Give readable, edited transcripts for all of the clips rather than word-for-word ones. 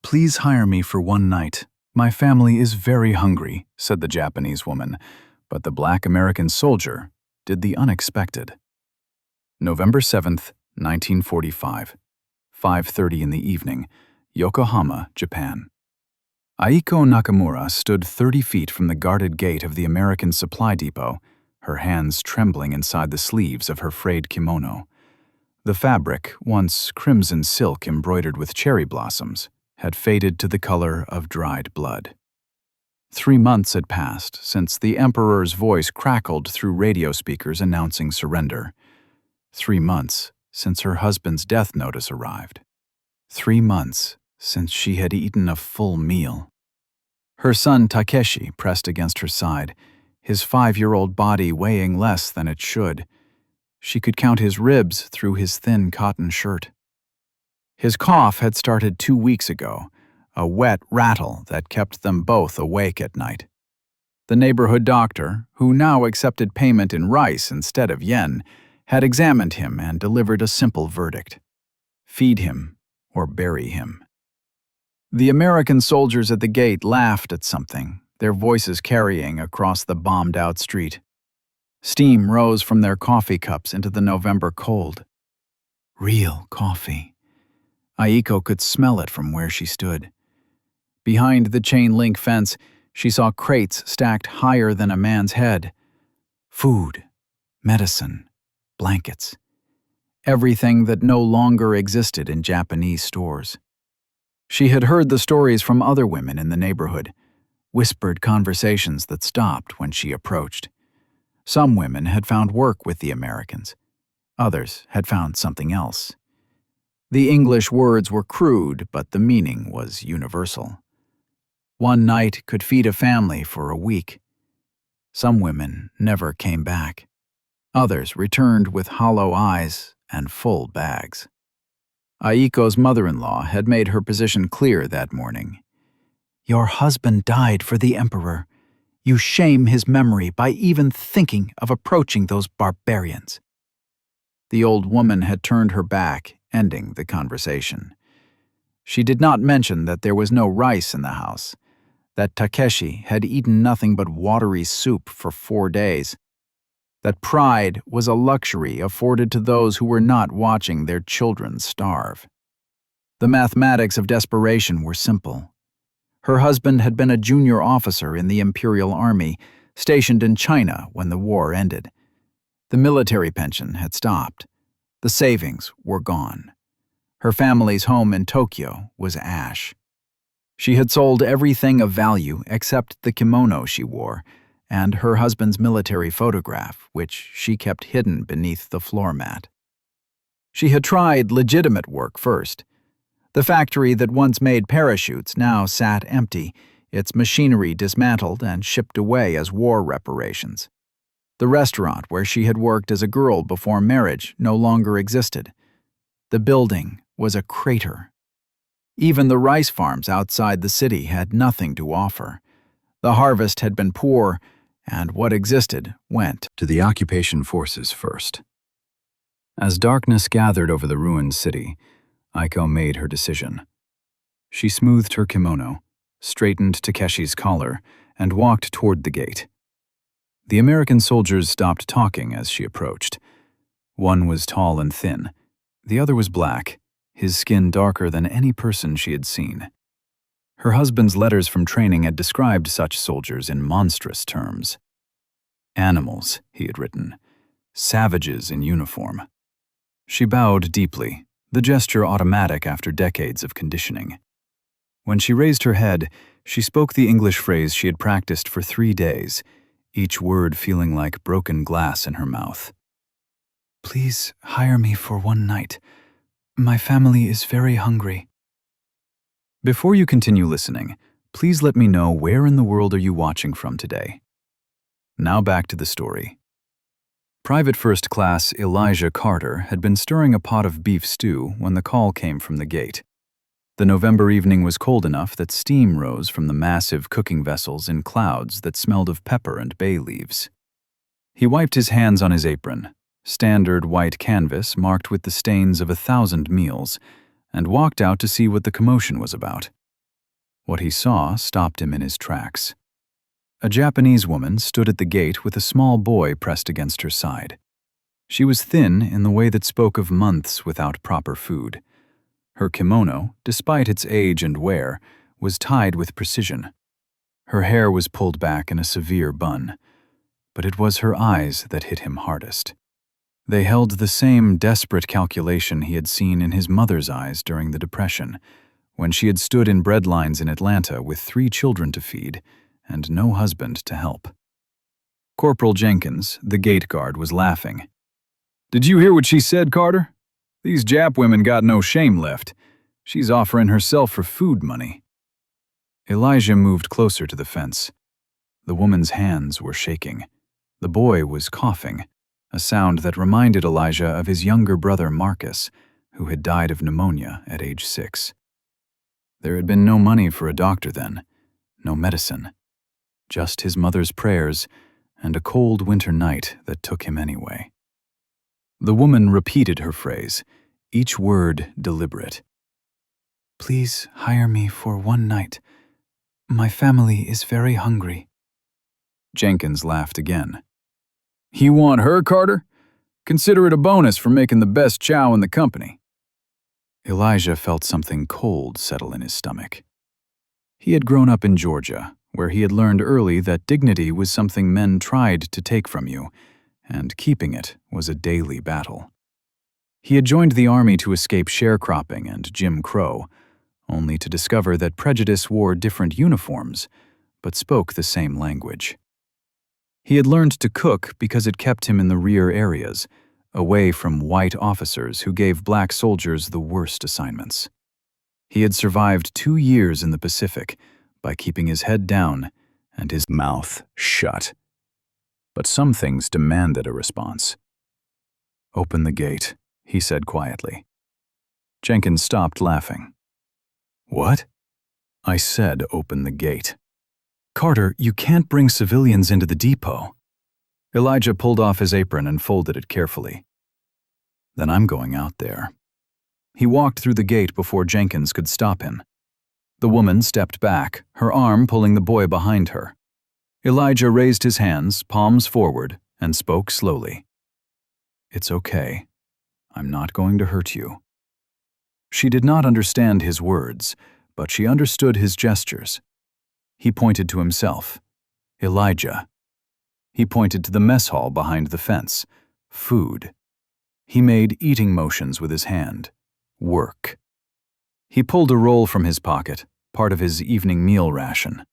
Please hire me for one night. My family is very hungry, said the Japanese woman, but the black American soldier did the unexpected. November 7th, 1945, 5:30 in the evening, Yokohama, Japan. Aiko Nakamura stood 30 feet from the guarded gate of the American supply depot, her hands trembling inside the sleeves of her frayed kimono. The fabric, once crimson silk embroidered with cherry blossoms, had faded to the color of dried blood. 3 months had passed since the Emperor's voice crackled through radio speakers announcing surrender. 3 months since her husband's death notice arrived. 3 months since she had eaten a full meal. Her son Takeshi pressed against her side, his 5-year-old body weighing less than it should. She could count his ribs through his thin cotton shirt. His cough had started 2 weeks ago, a wet rattle that kept them both awake at night. The neighborhood doctor, who now accepted payment in rice instead of yen, had examined him and delivered a simple verdict: feed him or bury him. The American soldiers at the gate laughed at something, their voices carrying across the bombed-out street. Steam rose from their coffee cups into the November cold. Real coffee. Aiko could smell it from where she stood. Behind the chain-link fence, she saw crates stacked higher than a man's head. Food, medicine, blankets. Everything that no longer existed in Japanese stores. She had heard the stories from other women in the neighborhood, whispered conversations that stopped when she approached. Some women had found work with the Americans. Others had found something else. The English words were crude, but the meaning was universal. One night could feed a family for a week. Some women never came back. Others returned with hollow eyes and full bags. Aiko's mother-in-law had made her position clear that morning. Your husband died for the Emperor. You shame his memory by even thinking of approaching those barbarians. The old woman had turned her back, ending the conversation. She did not mention that there was no rice in the house, that Takeshi had eaten nothing but watery soup for 4 days, that pride was a luxury afforded to those who were not watching their children starve. The mathematics of desperation were simple. Her husband had been a junior officer in the Imperial Army, stationed in China when the war ended. The military pension had stopped. The savings were gone. Her family's home in Tokyo was ash. She had sold everything of value except the kimono she wore, and her husband's military photograph, which she kept hidden beneath the floor mat. She had tried legitimate work first. The factory that once made parachutes now sat empty, its machinery dismantled and shipped away as war reparations. The restaurant where she had worked as a girl before marriage no longer existed. The building was a crater. Even the rice farms outside the city had nothing to offer. The harvest had been poor, and what existed went to the occupation forces first. As darkness gathered over the ruined city, Aiko made her decision. She smoothed her kimono, straightened Takeshi's collar, and walked toward the gate. The American soldiers stopped talking as she approached. One was tall and thin. The other was black, his skin darker than any person she had seen. Her husband's letters from training had described such soldiers in monstrous terms. Animals, he had written. Savages in uniform. She bowed deeply, the gesture automatic after decades of conditioning. When she raised her head, she spoke the English phrase she had practiced for 3 days, each word feeling like broken glass in her mouth. Please hire me for one night. My family is very hungry. Before you continue listening, please let me know where in the world are you watching from today. Now back to the story. Private First Class Elijah Carter had been stirring a pot of beef stew when the call came from the gate. The November evening was cold enough that steam rose from the massive cooking vessels in clouds that smelled of pepper and bay leaves. He wiped his hands on his apron, standard white canvas marked with the stains of 1,000 meals, and walked out to see what the commotion was about. What he saw stopped him in his tracks. A Japanese woman stood at the gate with a small boy pressed against her side. She was thin in the way that spoke of months without proper food. Her kimono, despite its age and wear, was tied with precision. Her hair was pulled back in a severe bun, but it was her eyes that hit him hardest. They held the same desperate calculation he had seen in his mother's eyes during the Depression, when she had stood in bread lines in Atlanta with 3 children to feed and no husband to help. Corporal Jenkins, the gate guard, was laughing. "Did you hear what she said, Carter? These Jap women got no shame left. She's offering herself for food money." Elijah moved closer to the fence. The woman's hands were shaking. The boy was coughing, a sound that reminded Elijah of his younger brother Marcus, who had died of pneumonia at age 6. There had been no money for a doctor then, no medicine, just his mother's prayers and a cold winter night that took him anyway. The woman repeated her phrase, each word deliberate. "Please hire me for 1 night. My family is very hungry." Jenkins laughed again. "You want her, Carter? Consider it a bonus for making the best chow in the company." Elijah felt something cold settle in his stomach. He had grown up in Georgia, where he had learned early that dignity was something men tried to take from you, and keeping it was a daily battle. He had joined the army to escape sharecropping and Jim Crow, only to discover that prejudice wore different uniforms, but spoke the same language. He had learned to cook because it kept him in the rear areas, away from white officers who gave black soldiers the worst assignments. He had survived 2 years in the Pacific by keeping his head down and his mouth shut. But some things demanded a response. "Open the gate," he said quietly. Jenkins stopped laughing. "What?" "I said open the gate." "Carter, you can't bring civilians into the depot." Elijah pulled off his apron and folded it carefully. "Then I'm going out there." He walked through the gate before Jenkins could stop him. The woman stepped back, her arm pulling the boy behind her. Elijah raised his hands, palms forward, and spoke slowly. "It's okay. I'm not going to hurt you." She did not understand his words, but she understood his gestures. He pointed to himself. "Elijah." He pointed to the mess hall behind the fence. "Food." He made eating motions with his hand. "Work." He pulled a roll from his pocket, part of his evening meal ration.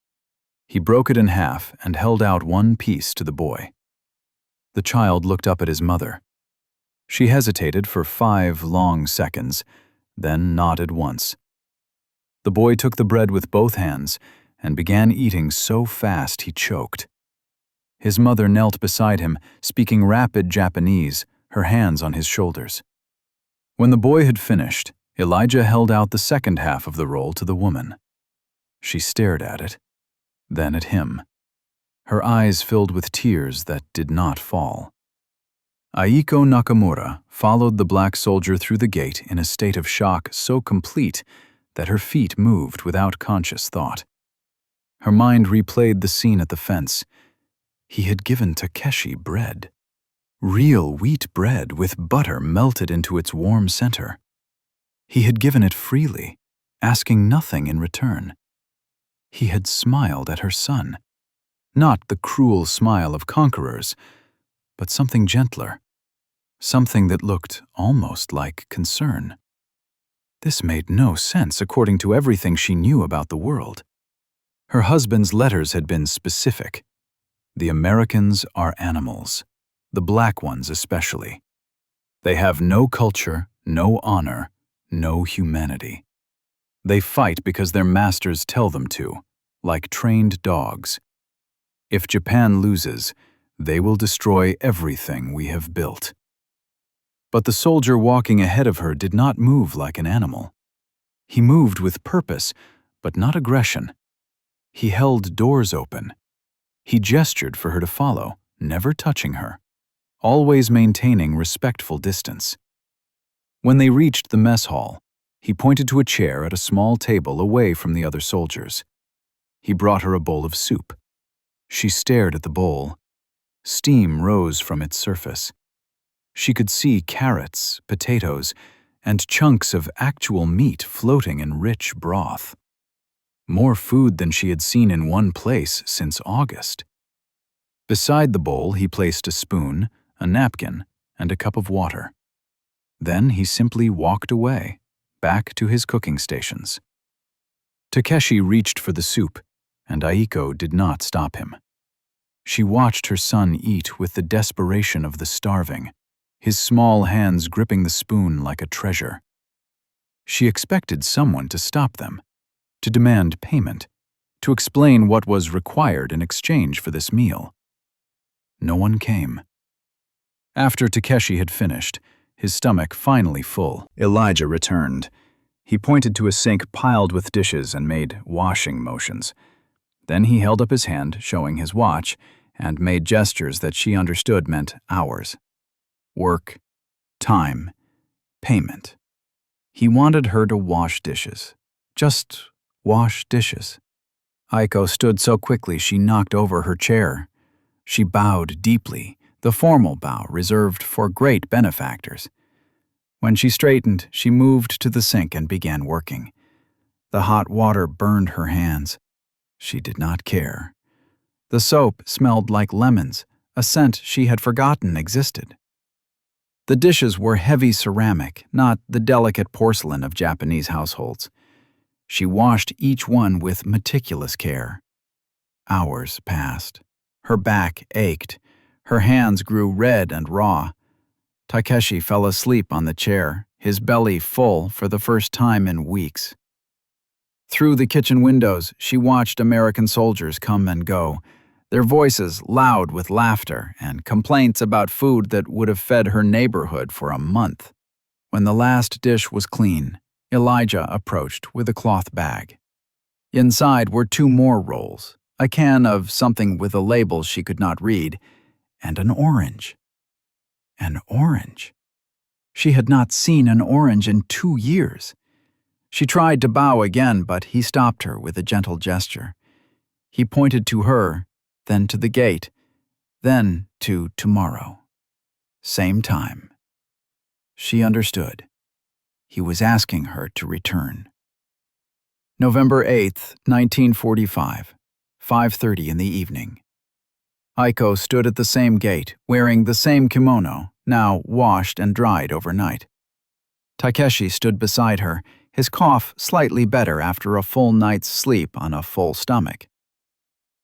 He broke it in half and held out 1 piece to the boy. The child looked up at his mother. She hesitated for 5 long seconds, then nodded once. The boy took the bread with both hands and began eating so fast he choked. His mother knelt beside him, speaking rapid Japanese, her hands on his shoulders. When the boy had finished, Elijah held out the second half of the roll to the woman. She stared at it, then at him. Her eyes filled with tears that did not fall. Aiko Nakamura followed the black soldier through the gate in a state of shock so complete that her feet moved without conscious thought. Her mind replayed the scene at the fence. He had given Takeshi bread. Real wheat bread with butter melted into its warm center. He had given it freely, asking nothing in return. He had smiled at her son. Not the cruel smile of conquerors, but something gentler. Something that looked almost like concern. This made no sense according to everything she knew about the world. Her husband's letters had been specific. The Americans are animals, the black ones especially. They have no culture, no honor, no humanity. They fight because their masters tell them to, like trained dogs. If Japan loses, they will destroy everything we have built. But the soldier walking ahead of her did not move like an animal. He moved with purpose, but not aggression. He held doors open. He gestured for her to follow, never touching her, always maintaining respectful distance. When they reached the mess hall, he pointed to a chair at a small table away from the other soldiers. He brought her a bowl of soup. She stared at the bowl. Steam rose from its surface. She could see carrots, potatoes, and chunks of actual meat floating in rich broth. More food than she had seen in one place since August. Beside the bowl, he placed a spoon, a napkin, and a cup of water. Then he simply walked away, back to his cooking stations. Takeshi reached for the soup, and Aiko did not stop him. She watched her son eat with the desperation of the starving, his small hands gripping the spoon like a treasure. She expected someone to stop them, to demand payment, to explain what was required in exchange for this meal. No one came. After Takeshi had finished, his stomach finally full, Elijah returned. He pointed to a sink piled with dishes and made washing motions. Then he held up his hand, showing his watch, and made gestures that she understood meant hours. Work, time, payment. He wanted her to wash dishes. Just wash dishes. Aiko stood so quickly she knocked over her chair. She bowed deeply, the formal bow reserved for great benefactors. When she straightened, she moved to the sink and began working. The hot water burned her hands. She did not care. The soap smelled like lemons, a scent she had forgotten existed. The dishes were heavy ceramic, not the delicate porcelain of Japanese households. She washed each one with meticulous care. Hours passed. Her back ached. Her hands grew red and raw. Takeshi fell asleep on the chair, his belly full for the first time in weeks. Through the kitchen windows, she watched American soldiers come and go, their voices loud with laughter and complaints about food that would have fed her neighborhood for a month. When the last dish was clean, Elijah approached with a cloth bag. Inside were 2 more rolls, a can of something with a label she could not read, and an orange. An orange. She had not seen an orange in 2 years. She tried to bow again, but he stopped her with a gentle gesture. He pointed to her, then to the gate, then to tomorrow. Same time. She understood. He was asking her to return. November 8th, 1945, 5:30 in the evening. Aiko stood at the same gate, wearing the same kimono, now washed and dried overnight. Takeshi stood beside her, his cough slightly better after a full night's sleep on a full stomach.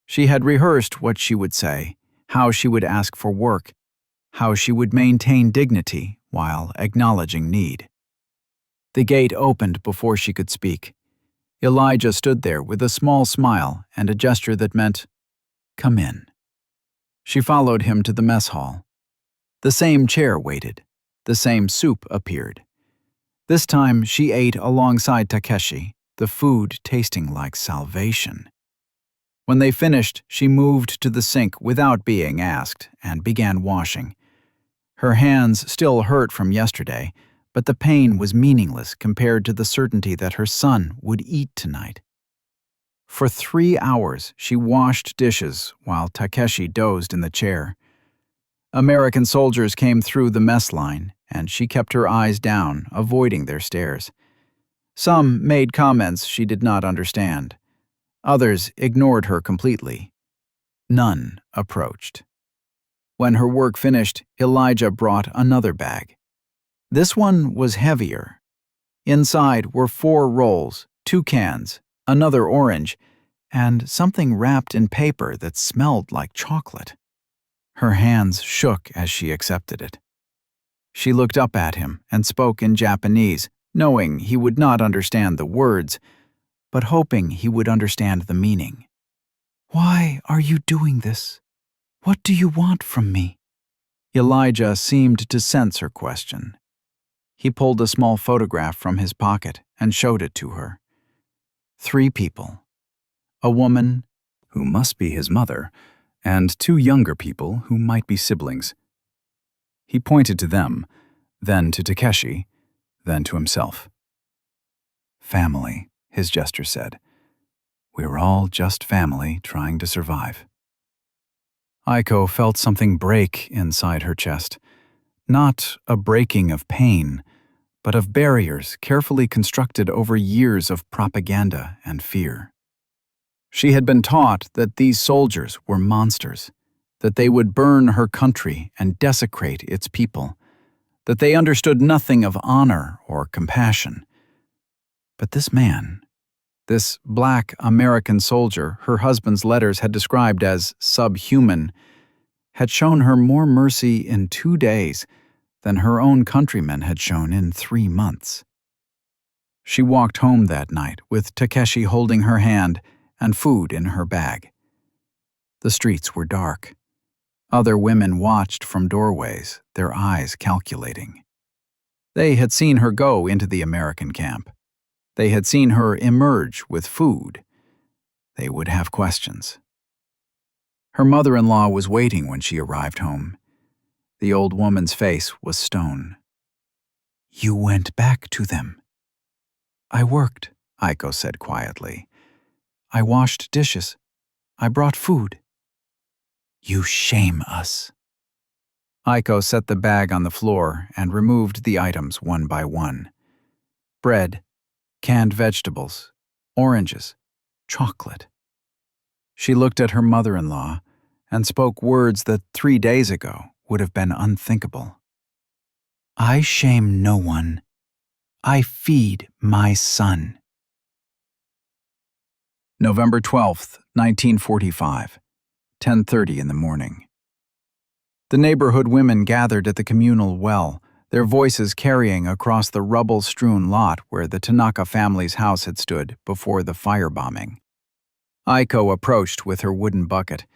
She had rehearsed what she would say, how she would ask for work, how she would maintain dignity while acknowledging need. The gate opened before she could speak. Elijah stood there with a small smile and a gesture that meant, "Come in." She followed him to the mess hall. The same chair waited. The same soup appeared. This time she ate alongside Takeshi, the food tasting like salvation. When they finished, she moved to the sink without being asked and began washing. Her hands still hurt from yesterday, but the pain was meaningless compared to the certainty that her son would eat tonight. For 3 hours, she washed dishes while Takeshi dozed in the chair. American soldiers came through the mess line, and she kept her eyes down, avoiding their stares. Some made comments she did not understand. Others ignored her completely. None approached. When her work finished, Elijah brought another bag. This one was heavier. Inside were 4 rolls, 2 cans, another orange, and something wrapped in paper that smelled like chocolate. Her hands shook as she accepted it. She looked up at him and spoke in Japanese, knowing he would not understand the words, but hoping he would understand the meaning. "Why are you doing this? What do you want from me?" Elijah seemed to sense her question. He pulled a small photograph from his pocket and showed it to her. 3 people. A woman, who must be his mother, and 2 younger people who might be siblings. He pointed to them, then to Takeshi, then to himself. "Family," his gesture said. We're all just family trying to survive. Aiko felt something break inside her chest. Not a breaking of pain, but of barriers carefully constructed over years of propaganda and fear. She had been taught that these soldiers were monsters, that they would burn her country and desecrate its people, that they understood nothing of honor or compassion. But this man, this black American soldier her husband's letters had described as subhuman, had shown her more mercy in 2 days than her own countrymen had shown in 3 months. She walked home that night with Takeshi holding her hand and food in her bag. The streets were dark. Other women watched from doorways, their eyes calculating. They had seen her go into the American camp. They had seen her emerge with food. They would have questions. Her mother-in-law was waiting when she arrived home. The old woman's face was stone. "You went back to them." "I worked," Aiko said quietly. "I washed dishes. I brought food." "You shame us." Aiko set the bag on the floor and removed the items one by one. Bread, canned vegetables, oranges, chocolate. She looked at her mother-in-law and spoke words that 3 days ago would have been unthinkable. "I shame no one. I feed my son." November 12th, 1945, 10:30 in the morning. The neighborhood women gathered at the communal well, their voices carrying across the rubble-strewn lot where the Tanaka family's house had stood before the firebombing. Aiko approached with her wooden bucket,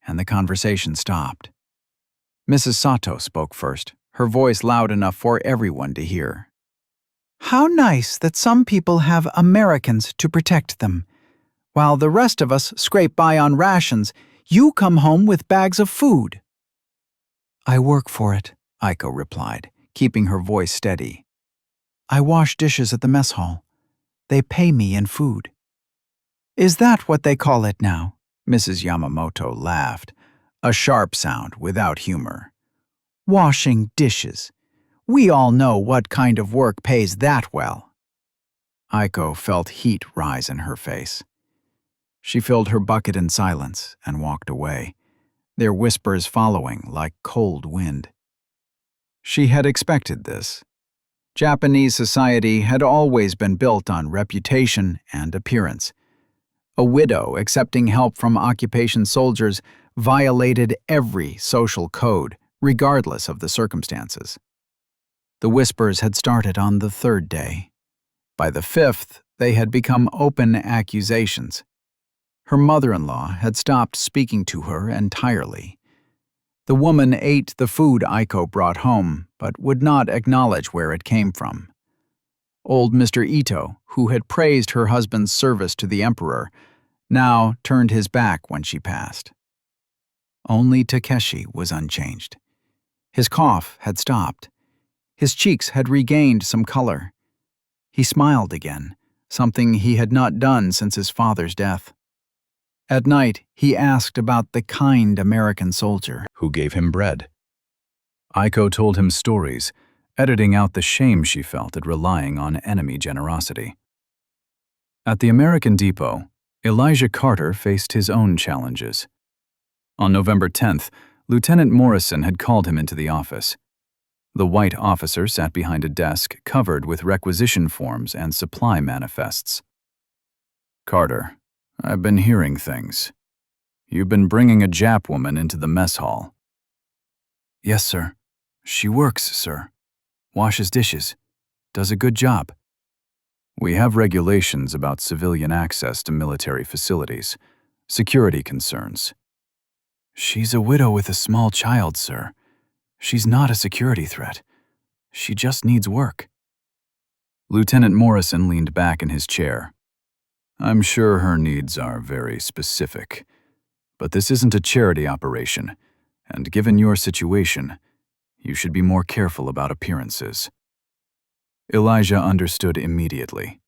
and the conversation stopped. Mrs. Sato spoke first, her voice loud enough for everyone to hear. "How nice that some people have Americans to protect them. While the rest of us scrape by on rations, you come home with bags of food." "I work for it," Aiko replied, keeping her voice steady. "I wash dishes at the mess hall. They pay me in food." "Is that what they call it now?" Mrs. Yamamoto laughed, a sharp sound without humor. "Washing dishes. We all know what kind of work pays that well." Aiko felt heat rise in her face. She filled her bucket in silence and walked away, their whispers following like cold wind. She had expected this. Japanese society had always been built on reputation and appearance. A widow accepting help from occupation soldiers violated every social code, regardless of the circumstances. The whispers had started on the 3rd day. By the 5th, they had become open accusations. Her mother-in-law had stopped speaking to her entirely. The woman ate the food Aiko brought home, but would not acknowledge where it came from. Old Mr. Ito, who had praised her husband's service to the emperor, now turned his back when she passed. Only Takeshi was unchanged. His cough had stopped. His cheeks had regained some color. He smiled again, something he had not done since his father's death. At night, he asked about the kind American soldier who gave him bread. Aiko told him stories, editing out the shame she felt at relying on enemy generosity. At the American depot, Elijah Carter faced his own challenges. On November 10th, Lieutenant Morrison had called him into the office. The white officer sat behind a desk covered with requisition forms and supply manifests. "Carter, I've been hearing things. You've been bringing a Jap woman into the mess hall." "Yes, sir. She works, sir. Washes dishes. Does a good job." "We have regulations about civilian access to military facilities. Security concerns." "She's a widow with a small child, sir. She's not a security threat. She just needs work." Lieutenant Morrison leaned back in his chair. "I'm sure her needs are very specific. But this isn't a charity operation, and given your situation, you should be more careful about appearances." Elijah understood immediately.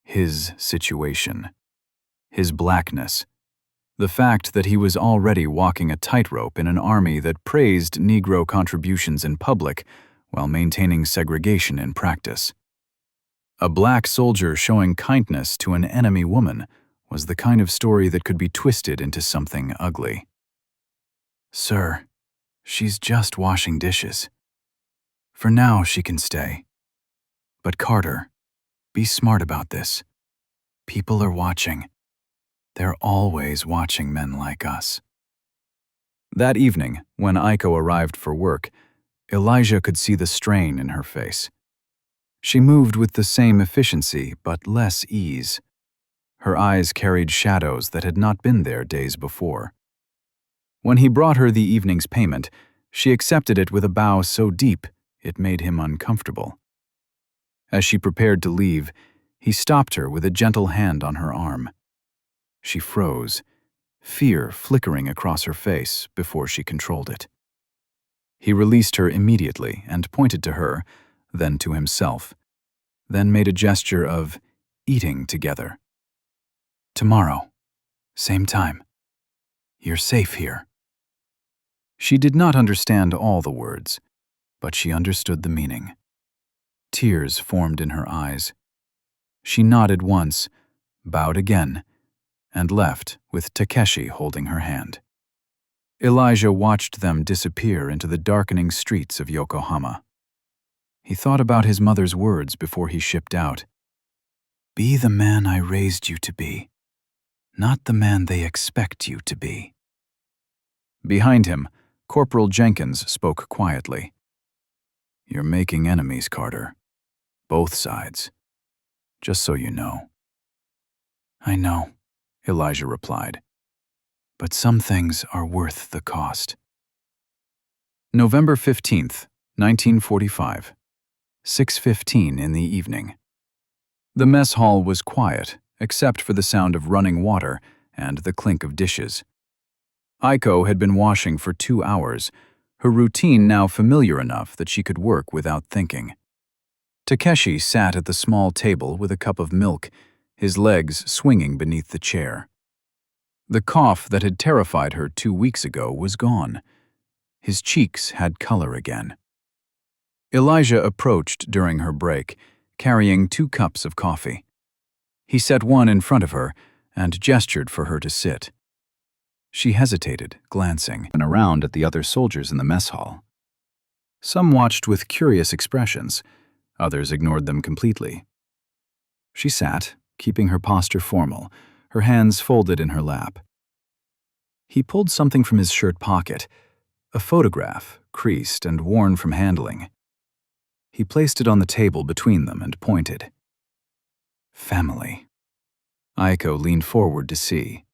His situation. his blackness, the fact that he was already walking a tightrope in an army that praised Negro contributions in public while maintaining segregation in practice. A black soldier showing kindness to an enemy woman was the kind of story that could be twisted into something ugly. "Sir, she's just washing dishes. For now, she can stay. But Carter, be smart about this. People are watching. They're always watching men like us." That evening, when Aiko arrived for work, Elijah could see the strain in her face. She moved with the same efficiency, but less ease. Her eyes carried shadows that had not been there days before. When he brought her the evening's payment, she accepted it with a bow so deep it made him uncomfortable. As she prepared to leave, he stopped her with a gentle hand on her arm. She froze, fear flickering across her face before she controlled it. He released her immediately and pointed to her, then to himself, then made a gesture of eating together. "Tomorrow, same time. You're safe here." She did not understand all the words, but she understood the meaning. Tears formed in her eyes. She nodded once, bowed again, and left with Takeshi holding her hand. Elijah watched them disappear into the darkening streets of Yokohama. He thought about his mother's words before he shipped out. "Be the man I raised you to be, not the man they expect you to be." Behind him, Corporal Jenkins spoke quietly. "You're making enemies, Carter. Both sides. Just so you know." "I know," Elijah replied. "But some things are worth the cost." November 15th, 1945, 6:15 in the evening. The mess hall was quiet, except for the sound of running water and the clink of dishes. Aiko had been washing for 2 hours, her routine now familiar enough that she could work without thinking. Takeshi sat at the small table with a cup of milk, his legs swinging beneath the chair. The cough that had terrified her 2 weeks ago was gone. His cheeks had color again. Elijah approached during her break, carrying 2 cups of coffee. He set one in front of her and gestured for her to sit. She hesitated, glancing around at the other soldiers in the mess hall. Some watched with curious expressions, others ignored them completely. She sat, keeping her posture formal, her hands folded in her lap. He pulled something from his shirt pocket, a photograph, creased and worn from handling. He placed it on the table between them and pointed. "Family." Aiko leaned forward to see.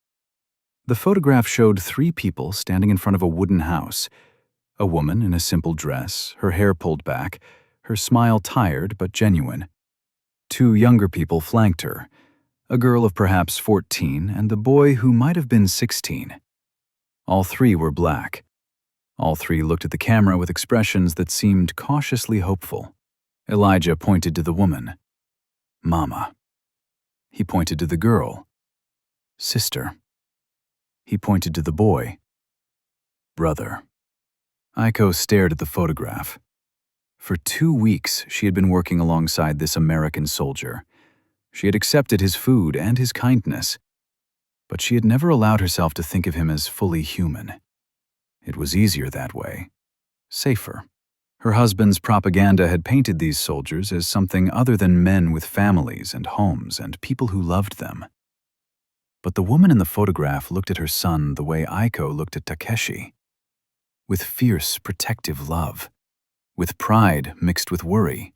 The photograph showed 3 people standing in front of a wooden house. A woman in a simple dress, her hair pulled back, her smile tired but genuine. 2 younger people flanked her, a girl of perhaps 14 and the boy who might have been 16. All 3 were black. All 3 looked at the camera with expressions that seemed cautiously hopeful. Elijah pointed to the woman. "Mama." He pointed to the girl. "Sister." He pointed to the boy. "Brother." Aiko stared at the photograph. For 2 weeks, she had been working alongside this American soldier. She had accepted his food and his kindness, but she had never allowed herself to think of him as fully human. It was easier that way, safer. Her husband's propaganda had painted these soldiers as something other than men with families and homes and people who loved them. But the woman in the photograph looked at her son the way Aiko looked at Takeshi, with fierce, protective love, with pride mixed with worry,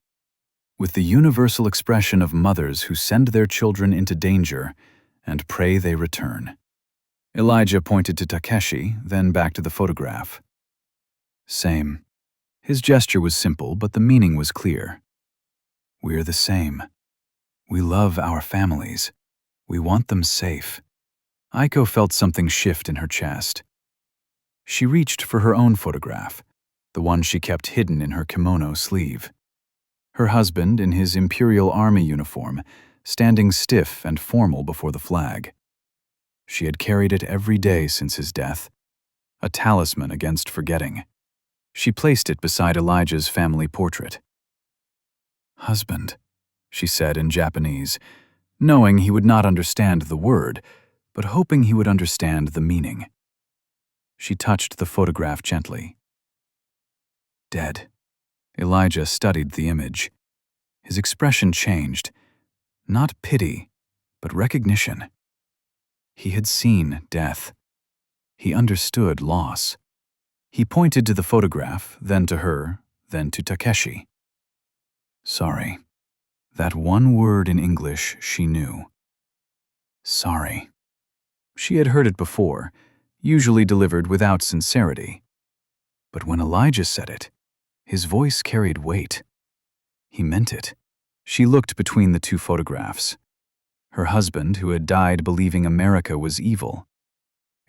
with the universal expression of mothers who send their children into danger and pray they return. Elijah pointed to Takeshi, then back to the photograph. Same. His gesture was simple, but the meaning was clear. We're the same. We love our families. We want them safe. Aiko felt something shift in her chest. She reached for her own photograph, the one she kept hidden in her kimono sleeve. Her husband, in his Imperial Army uniform, standing stiff and formal before the flag. She had carried it every day since his death, a talisman against forgetting. She placed it beside Elijah's family portrait. "Husband," she said in Japanese, knowing he would not understand the word, but hoping he would understand the meaning. She touched the photograph gently. Dead. Elijah studied the image. His expression changed. Not pity, but recognition. He had seen death. He understood loss. He pointed to the photograph, then to her, then to Takeshi. Sorry. That one word in English she knew. Sorry. She had heard it before, usually delivered without sincerity. But when Elijah said it, his voice carried weight. He meant it. She looked between the two photographs. Her husband, who had died believing America was evil.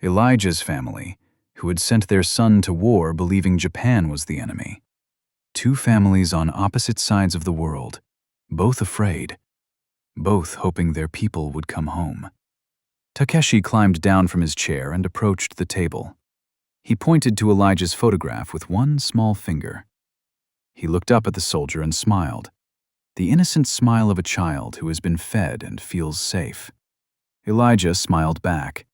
Elijah's family, who had sent their son to war believing Japan was the enemy. Two families on opposite sides of the world, both afraid, both hoping their people would come home. Takeshi climbed down from his chair and approached the table. He pointed to Elijah's photograph with one small finger. He looked up at the soldier and smiled, the innocent smile of a child who has been fed and feels safe. Elijah smiled back.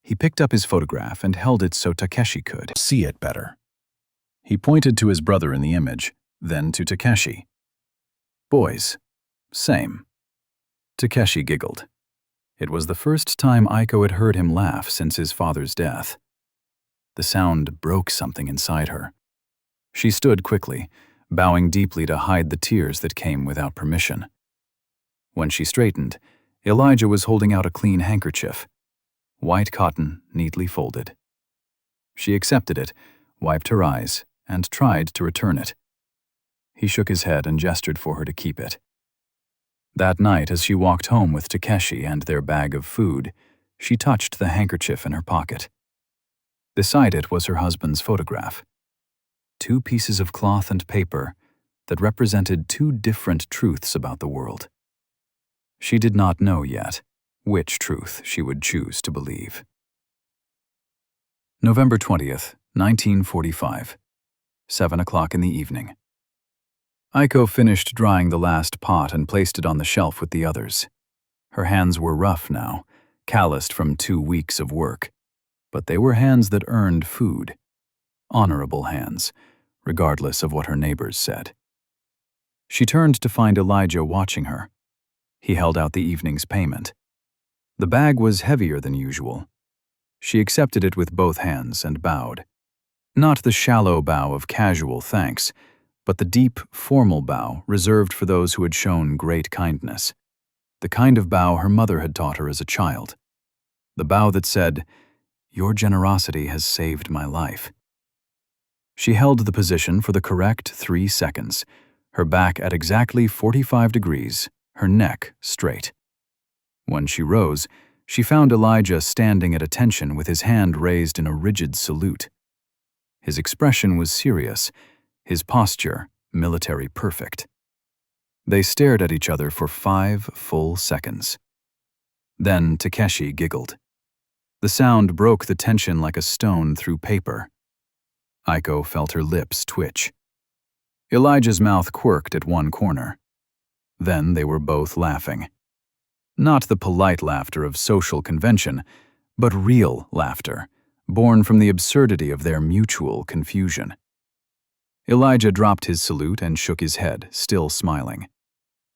He picked up his photograph and held it so Takeshi could see it better. He pointed to his brother in the image, then to Takeshi. Boys. Same. Takeshi giggled. It was the first time Aiko had heard him laugh since his father's death. The sound broke something inside her. She stood quickly, bowing deeply to hide the tears that came without permission. When she straightened, Elijah was holding out a clean handkerchief, white cotton neatly folded. She accepted it, wiped her eyes, and tried to return it. He shook his head and gestured for her to keep it. That night, as she walked home with Takeshi and their bag of food, she touched the handkerchief in her pocket. Beside it was her husband's photograph. Two pieces of cloth and paper that represented two different truths about the world. She did not know yet which truth she would choose to believe. November 20th, 1945, 7 o'clock in the evening. Aiko finished drying the last pot and placed it on the shelf with the others. Her hands were rough now, calloused from 2 weeks of work, but they were hands that earned food. Honorable hands, regardless of what her neighbors said. She turned to find Elijah watching her. He held out the evening's payment. The bag was heavier than usual. She accepted it with both hands and bowed. Not the shallow bow of casual thanks, but the deep, formal bow reserved for those who had shown great kindness. The kind of bow her mother had taught her as a child. The bow that said, "Your generosity has saved my life." She held the position for the correct 3 seconds, her back at exactly 45 degrees, her neck straight. When she rose, she found Elijah standing at attention with his hand raised in a rigid salute. His expression was serious, his posture military perfect. They stared at each other for 5 full seconds. Then Takeshi giggled. The sound broke the tension like a stone through paper. Aiko felt her lips twitch. Elijah's mouth quirked at one corner. Then they were both laughing. Not the polite laughter of social convention, but real laughter, born from the absurdity of their mutual confusion. Elijah dropped his salute and shook his head, still smiling.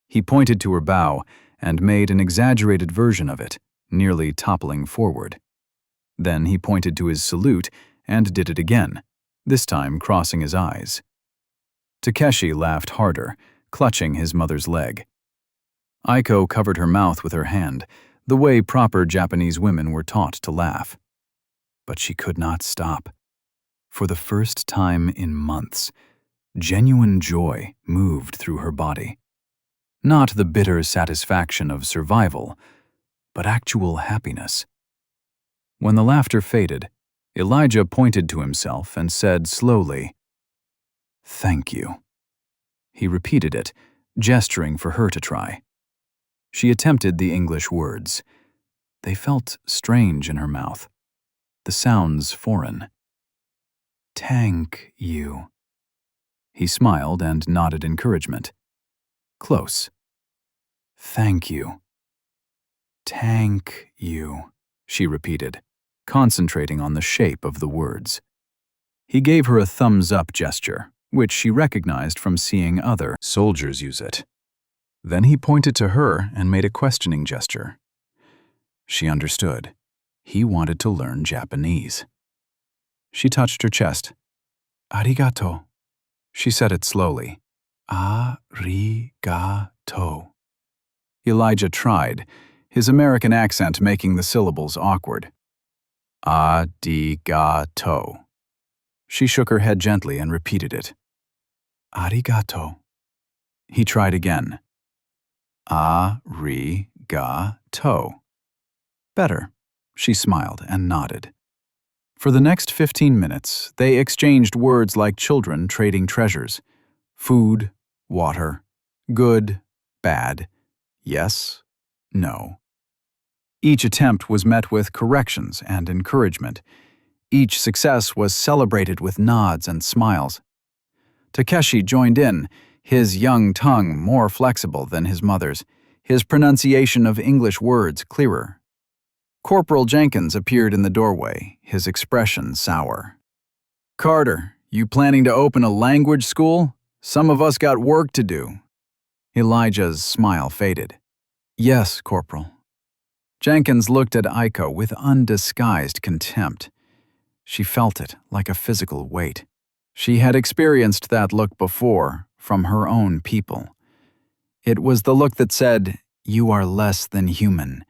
He pointed to her bow and made an exaggerated version of it, nearly toppling forward. Then he pointed to his salute and did it again, this time crossing his eyes. Takeshi laughed harder, clutching his mother's leg. Aiko covered her mouth with her hand, the way proper Japanese women were taught to laugh. But she could not stop. For the first time in months, genuine joy moved through her body. Not the bitter satisfaction of survival, but actual happiness. When the laughter faded, Elijah pointed to himself and said slowly, "Thank you." He repeated it, gesturing for her to try. She attempted the English words. They felt strange in her mouth. The sounds foreign. "Thank you." He smiled and nodded encouragement. Close. "Thank you." "Thank you," she repeated, concentrating on the shape of the words. He gave her a thumbs-up gesture, which she recognized from seeing other soldiers use it. Then he pointed to her and made a questioning gesture. She understood. He wanted to learn Japanese. She touched her chest. "Arigato." She said it slowly. "Arigato." Elijah tried, his American accent making the syllables awkward. "Arigato." She shook her head gently and repeated it. "Arigato." He tried again. "Arigato." Better. She smiled and nodded. For the next 15 minutes, they exchanged words like children trading treasures. Food, water, good, bad, yes, no. Each attempt was met with corrections and encouragement. Each success was celebrated with nods and smiles. Takeshi joined in, his young tongue more flexible than his mother's, his pronunciation of English words clearer. Corporal Jenkins appeared in the doorway, his expression sour. "Carter, you planning to open a language school? Some of us got work to do." Elijah's smile faded. "Yes, Corporal." Jenkins looked at Aiko with undisguised contempt. She felt it like a physical weight. She had experienced that look before, from her own people. It was the look that said, "You are less than human.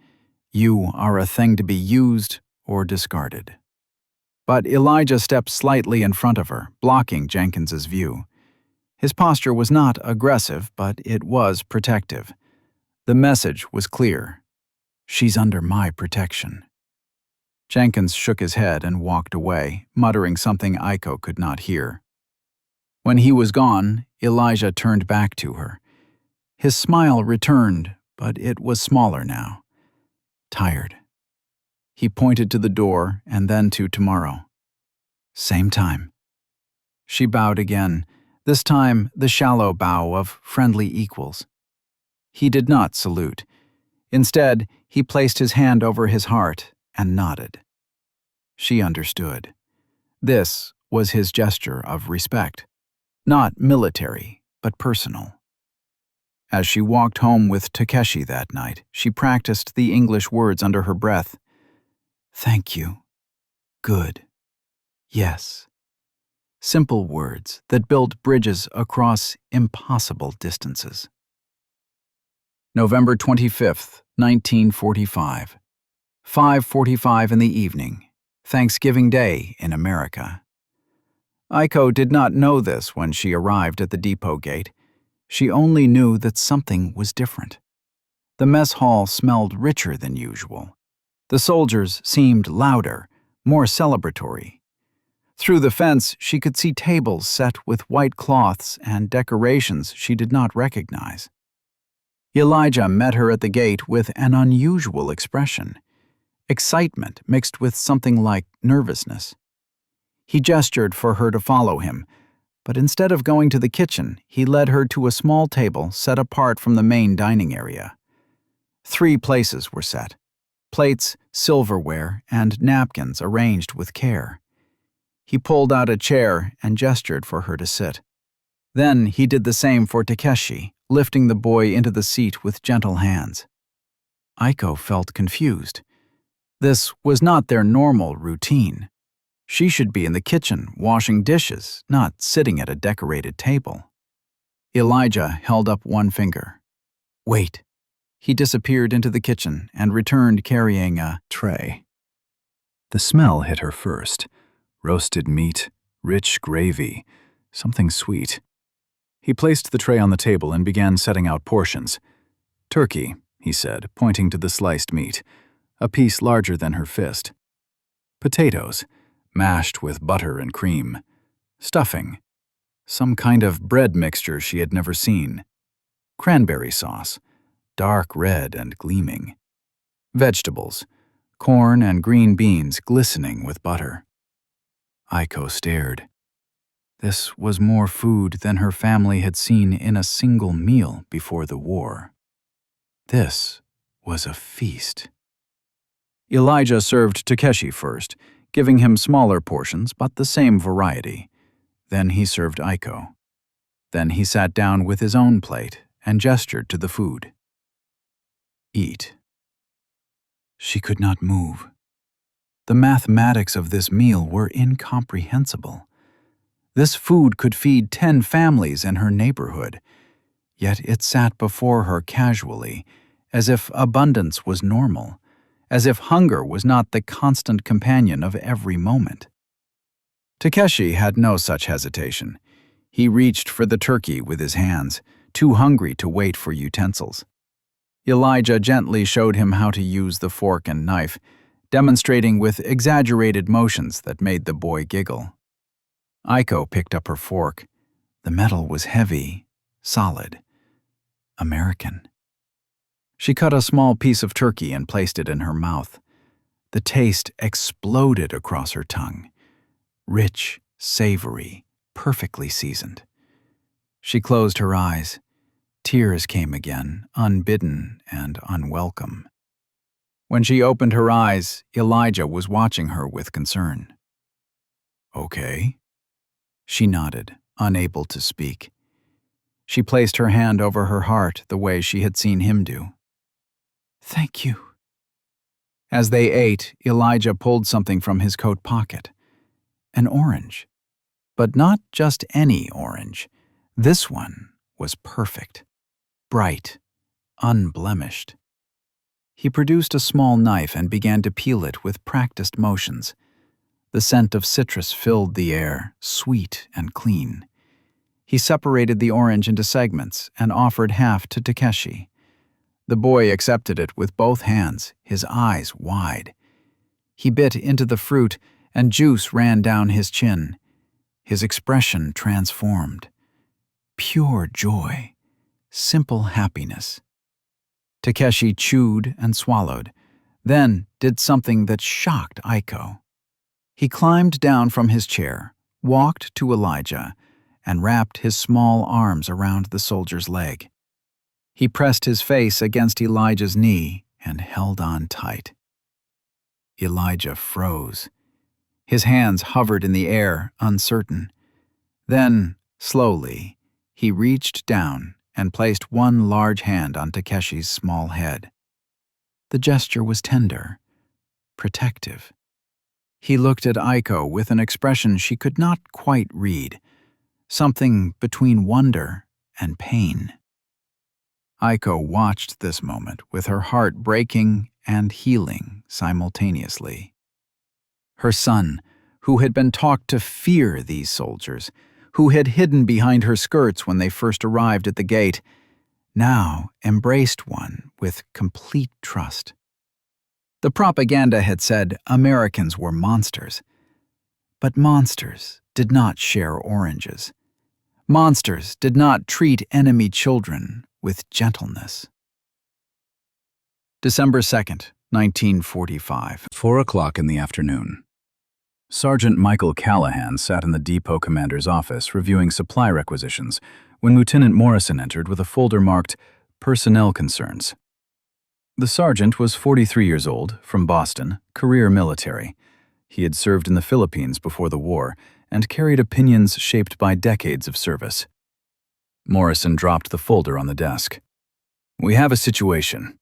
You are a thing to be used or discarded." But Elijah stepped slightly in front of her, blocking Jenkins's view. His posture was not aggressive, but it was protective. The message was clear. "She's under my protection." Jenkins shook his head and walked away, muttering something Aiko could not hear. When he was gone, Elijah turned back to her. His smile returned, but it was smaller now. Tired. He pointed to the door and then to tomorrow. "Same time." She bowed again, this time the shallow bow of friendly equals. He did not salute. Instead, he placed his hand over his heart and nodded. She understood. This was his gesture of respect. Not military, but personal. As she walked home with Takeshi that night, she practiced the English words under her breath. "Thank you. Good. Yes." Simple words that built bridges across impossible distances. November 25th, 1945. 5:45 in the evening. Thanksgiving Day in America. Aiko did not know this when she arrived at the depot gate. She only knew that something was different. The mess hall smelled richer than usual. The soldiers seemed louder, more celebratory. Through the fence, she could see tables set with white cloths and decorations she did not recognize. Elijah met her at the gate with an unusual expression. Excitement mixed with something like nervousness. He gestured for her to follow him, but instead of going to the kitchen, he led her to a small table set apart from the main dining area. 3 places were set: plates, silverware, and napkins arranged with care. He pulled out a chair and gestured for her to sit. Then he did the same for Takeshi, lifting the boy into the seat with gentle hands. Aiko felt confused. This was not their normal routine. She should be in the kitchen washing dishes, not sitting at a decorated table. Elijah held up one finger. "Wait." He disappeared into the kitchen and returned carrying a tray. The smell hit her first. Roasted meat, rich gravy, something sweet. He placed the tray on the table and began setting out portions. "Turkey," he said, pointing to the sliced meat, a piece larger than her fist. "Potatoes, mashed with butter and cream. Stuffing, some kind of bread mixture she had never seen. Cranberry sauce, dark red and gleaming. Vegetables, corn and green beans glistening with butter. Aiko stared. This was more food than her family had seen in a single meal before the war. This was a feast. Elijah served Takeshi first, giving him smaller portions but the same variety. Then he served Aiko. Then he sat down with his own plate and gestured to the food. Eat. She could not move. The mathematics of this meal were incomprehensible. This food could feed 10 families in her neighborhood, yet it sat before her casually, as if abundance was normal, as if hunger was not the constant companion of every moment. Takeshi had no such hesitation. He reached for the turkey with his hands, too hungry to wait for utensils. Elijah gently showed him how to use the fork and knife, demonstrating with exaggerated motions that made the boy giggle. Aiko picked up her fork. The metal was heavy, solid, American. She cut a small piece of turkey and placed it in her mouth. The taste exploded across her tongue. Rich, savory, perfectly seasoned. She closed her eyes. Tears came again, unbidden and unwelcome. When she opened her eyes, Elijah was watching her with concern. "Okay." She nodded, unable to speak. She placed her hand over her heart the way she had seen him do. "Thank you." As they ate, Elijah pulled something from his coat pocket. An orange. But not just any orange. This one was perfect. Bright, unblemished. He produced a small knife and began to peel it with practiced motions. The scent of citrus filled the air, sweet and clean. He separated the orange into segments and offered half to Takeshi. The boy accepted it with both hands, his eyes wide. He bit into the fruit, and juice ran down his chin. His expression transformed. Pure joy, simple happiness. Takeshi chewed and swallowed, then did something that shocked Aiko. He climbed down from his chair, walked to Elijah, and wrapped his small arms around the soldier's leg. He pressed his face against Elijah's knee and held on tight. Elijah froze. His hands hovered in the air, uncertain. Then, slowly, he reached down and placed one large hand on Takeshi's small head. The gesture was tender, protective. He looked at Aiko with an expression she could not quite read, something between wonder and pain. Aiko watched this moment with her heart breaking and healing simultaneously. Her son, who had been taught to fear these soldiers, who had hidden behind her skirts when they first arrived at the gate, now embraced one with complete trust. The propaganda had said Americans were monsters. But monsters did not share oranges. Monsters did not treat enemy children with gentleness. December 2nd, 1945, 4 o'clock in the afternoon. Sergeant Michael Callahan sat in the depot commander's office reviewing supply requisitions when Lieutenant Morrison entered with a folder marked Personnel Concerns. The sergeant was 43 years old, from Boston, career military. He had served in the Philippines before the war and carried opinions shaped by decades of service. Morrison dropped the folder on the desk. "We have a situation.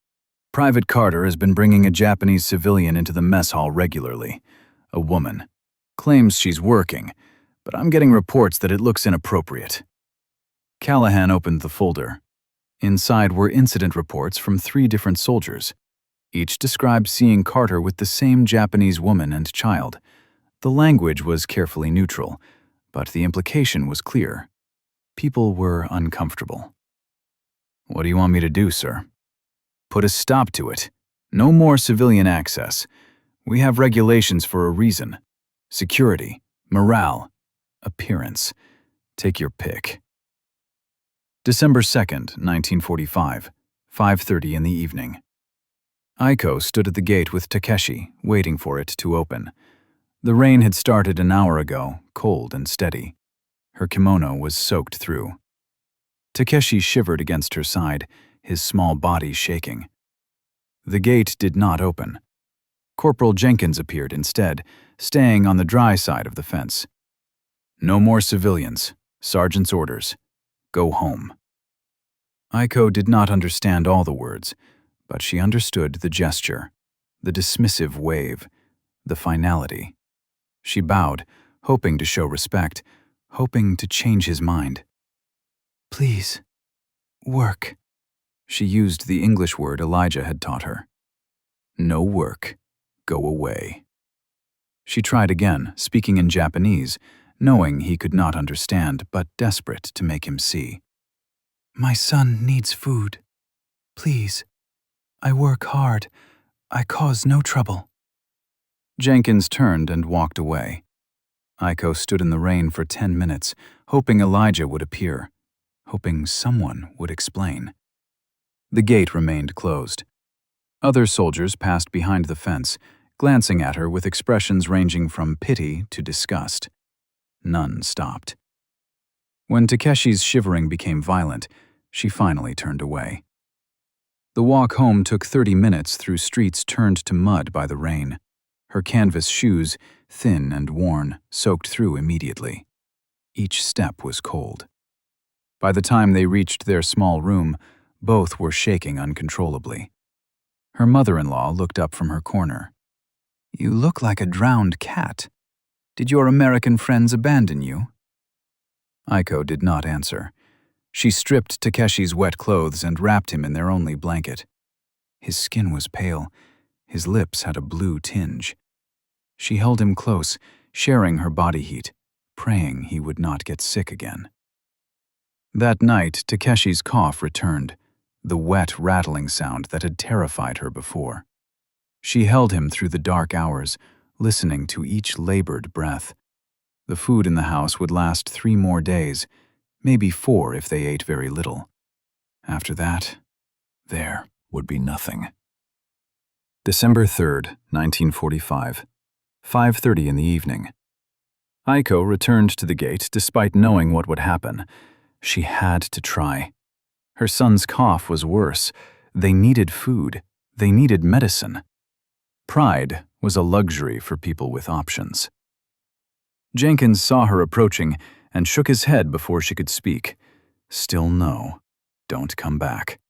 Private Carter has been bringing a Japanese civilian into the mess hall regularly. A woman. Claims she's working, but I'm getting reports that it looks inappropriate." Callahan opened the folder. Inside were incident reports from 3 different soldiers. Each described seeing Carter with the same Japanese woman and child. The language was carefully neutral, but the implication was clear. People were uncomfortable. "What do you want me to do, sir?" "Put a stop to it. No more civilian access. We have regulations for a reason. Security, morale, appearance. Take your pick." December 2nd, 1945, 5:30 in the evening. Aiko stood at the gate with Takeshi, waiting for it to open. The rain had started an hour ago, cold and steady. Her kimono was soaked through. Takeshi shivered against her side, his small body shaking. The gate did not open. Corporal Jenkins appeared instead, staying on the dry side of the fence. "No more civilians. Sergeant's orders. Go home." Aiko did not understand all the words, but she understood the gesture, the dismissive wave, the finality. She bowed, hoping to show respect, hoping to change his mind. "Please, work." She used the English word Elijah had taught her. "No work. Go away." She tried again, speaking in Japanese, knowing he could not understand, but desperate to make him see. "My son needs food. Please. I work hard. I cause no trouble." Jenkins turned and walked away. Aiko stood in the rain for 10 minutes, hoping Elijah would appear, hoping someone would explain. The gate remained closed. Other soldiers passed behind the fence, glancing at her with expressions ranging from pity to disgust. None stopped. When Takeshi's shivering became violent, she finally turned away. The walk home took 30 minutes through streets turned to mud by the rain. Her canvas shoes, thin and worn, soaked through immediately. Each step was cold. By the time they reached their small room, both were shaking uncontrollably. Her mother-in-law looked up from her corner. "You look like a drowned cat. Did your American friends abandon you?" Aiko did not answer. She stripped Takeshi's wet clothes and wrapped him in their only blanket. His skin was pale. His lips had a blue tinge. She held him close, sharing her body heat, praying he would not get sick again. That night, Takeshi's cough returned, the wet, rattling sound that had terrified her before. She held him through the dark hours, listening to each labored breath. The food in the house would last 3 more days, maybe 4 if they ate very little. After that, there would be nothing. December 3rd, 1945, 5:30 in the evening. Aiko returned to the gate despite knowing what would happen. She had to try. Her son's cough was worse. They needed food. They needed medicine. Pride was a luxury for people with options. Jenkins saw her approaching and shook his head before she could speak. Still no. Don't come back.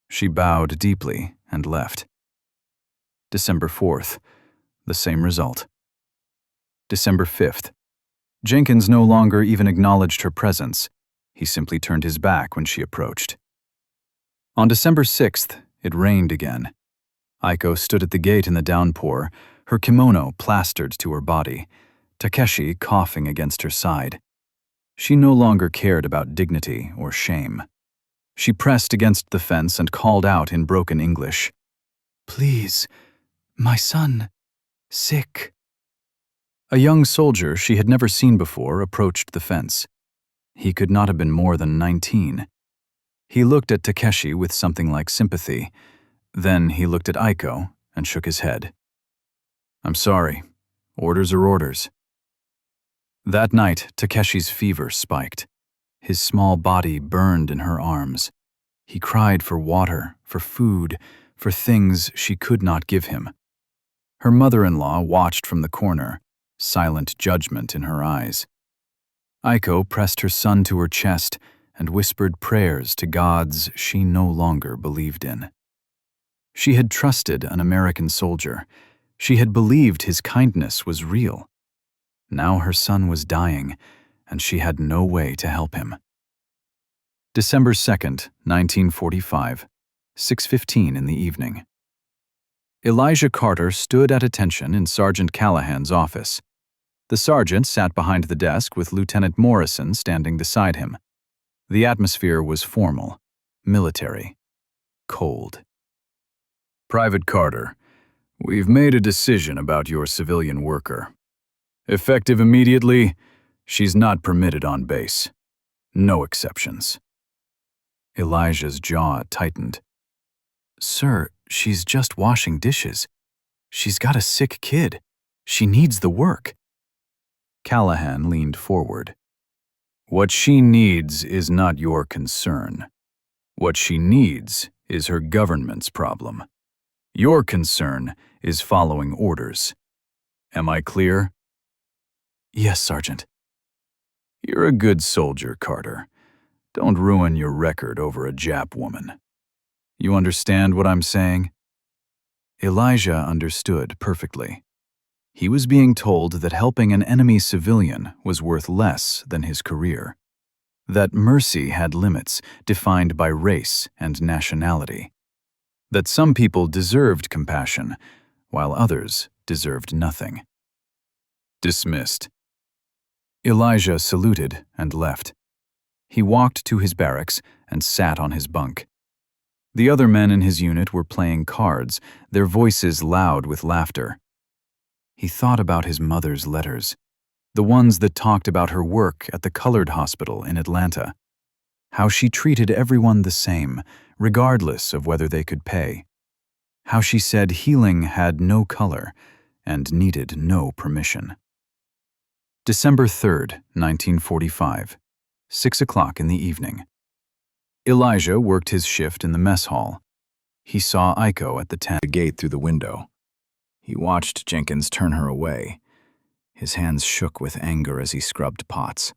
She bowed deeply and left. December 4th. The same result. December 5th. Jenkins no longer even acknowledged her presence. He simply turned his back when she approached. On December 6th, it rained again. Aiko stood at the gate in the downpour, her kimono plastered to her body, Takeshi coughing against her side. She no longer cared about dignity or shame. She pressed against the fence and called out in broken English, "Please, my son, sick." A young soldier she had never seen before approached the fence. He could not have been more than 19. He looked at Takeshi with something like sympathy. Then he looked at Aiko and shook his head. "I'm sorry. Orders are orders." That night, Takeshi's fever spiked. His small body burned in her arms. He cried for water, for food, for things she could not give him. Her mother-in-law watched from the corner, silent judgment in her eyes. Aiko pressed her son to her chest and whispered prayers to gods she no longer believed in. She had trusted an American soldier. She had believed his kindness was real. Now her son was dying, and she had no way to help him. December 2nd, 1945, 6:15 in the evening. Elijah Carter stood at attention in Sergeant Callahan's office. The sergeant sat behind the desk with Lieutenant Morrison standing beside him. The atmosphere was formal, military, cold. "Private Carter, we've made a decision about your civilian worker. Effective immediately, she's not permitted on base. No exceptions." Elijah's jaw tightened. "Sir, she's just washing dishes. She's got a sick kid. She needs the work. Callahan leaned forward. What she needs is not your concern. What she needs is her government's problem. Your concern is following orders. Am I clear? Yes, Sergeant. You're a good soldier, Carter. Don't ruin your record over a Jap woman. You understand what I'm saying? Elijah understood perfectly. He was being told that helping an enemy civilian was worth less than his career. That mercy had limits defined by race and nationality. That some people deserved compassion, while others deserved nothing. Dismissed. Elijah saluted and left. He walked to his barracks and sat on his bunk. The other men in his unit were playing cards, their voices loud with laughter. He thought about his mother's letters, the ones that talked about her work at the colored hospital in Atlanta, how she treated everyone the same, regardless of whether they could pay, how she said healing had no color and needed no permission. December 3rd, 1945, 6 o'clock in the evening. Elijah worked his shift in the mess hall. He saw Aiko at the gate through the window. He watched Jenkins turn her away. His hands shook with anger as he scrubbed pots.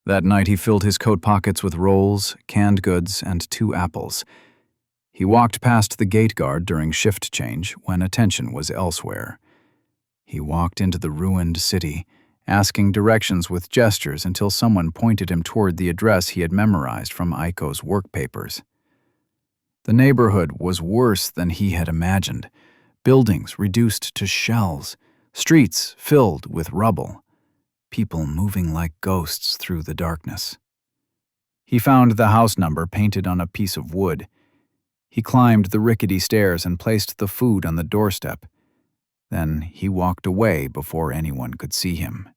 That night he filled his coat pockets with rolls, canned goods, and 2 apples. He walked past the gate guard during shift change when attention was elsewhere. He walked into the ruined city, asking directions with gestures until someone pointed him toward the address he had memorized from Aiko's work papers. The neighborhood was worse than he had imagined. Buildings reduced to shells, streets filled with rubble, people moving like ghosts through the darkness. He found the house number painted on a piece of wood. He climbed the rickety stairs and placed the food on the doorstep. Then he walked away before anyone could see him.